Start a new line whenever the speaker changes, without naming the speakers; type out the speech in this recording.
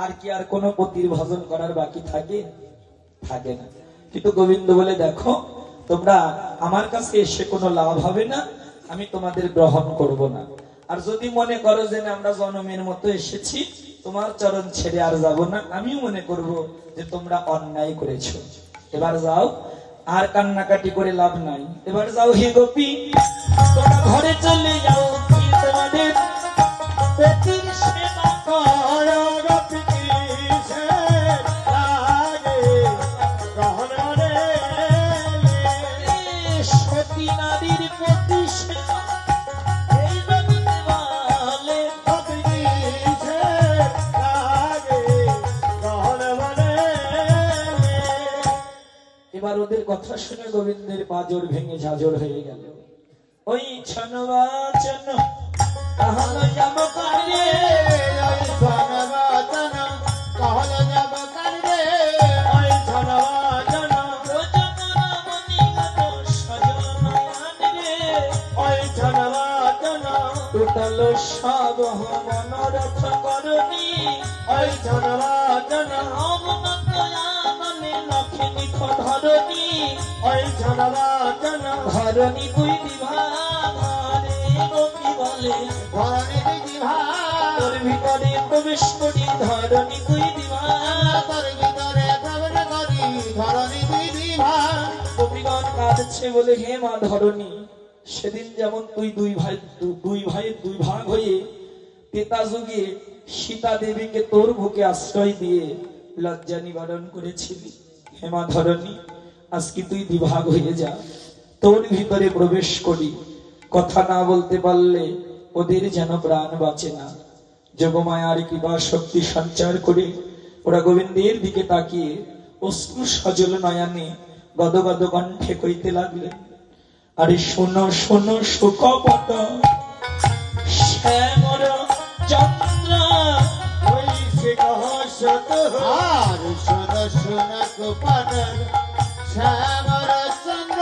আর কি আর কোনো পতির ভজন করার বাকি থাকে? থাকে না। কিন্তু গোবিন্দ বলে, দেখো তোমরা আমার কাছে এসে কোনো লাভ হবে না, আমি তোমাদের গ্রহণ করব না। আর যদি মনে করো যে আমরা জনমের মতো এসেছি, তোমার চরণ ছেড়ে আর যাব না, আমিও মনে করব যে তোমরা অন্যায় করেছো। এবার যাও, আর কান্নাকাটি করে লাভ নাই। এবার যাও হে গোপী, তোমরা ঘরে চলে যাও, কি তোমাদের পতির সেবা করো। সতী নারীর প্রতি সেবা এই গোবিন্দ বলে, এবার ওদের কথা শুনে গোবিন্দের পাঁজর ভেঙে ঝাঁঝর হয়ে গেল। ওই ছনবাচন তাহলে যাব কারে,
ওই ছনবাচন তাহলে যাব কারে,
ওই ছনবাচন ওই ছনবাচন টুটাল সব মনোরথ করণী,
ওই ছনবাচন
ধরণী,
ওই ছনবাচন
ধরণী তুই বিভাগ গোপী বলে,
ধরণী বিভাগ
তোর ভিতরে প্রবেশ করি, ধরণী তুই বিভাগ,
তোর ভিতরে প্রবেশ করি, ধরণী বিভাগ।
গোপীগণ কাঁদছে বলে, হে মা ধরণী, সেদিন যেমন তুই দুই ভাইয়ের দুই ভাগ হয়ে তেতা যুগে সীতা দেবীকে তোর বুকে আশ্রয় দিয়ে লজ্জা নিবারণ করেছিলি, হে মা ধরণী, আজকে তুই বিভাগ হয়ে যা, তোর ভিতরে প্রবেশ করি। কথা না বলতে পারলে ওদের যেন প্রাণ বাঁচে না। যোগমায়ার কৃপা শক্তি সঞ্চার করে ওরা গোবিন্দের দিকে তাকিয়ে অশ্রু সজল নয়নে গদগদ কণ্ঠে কইতে লাগলেন, আরে শোনো শোনো শোকপট শ্যামর চন্দ্র,
ওই সে কহসত আর শোন শোন গোপাল শ্যামর চন্দ্র,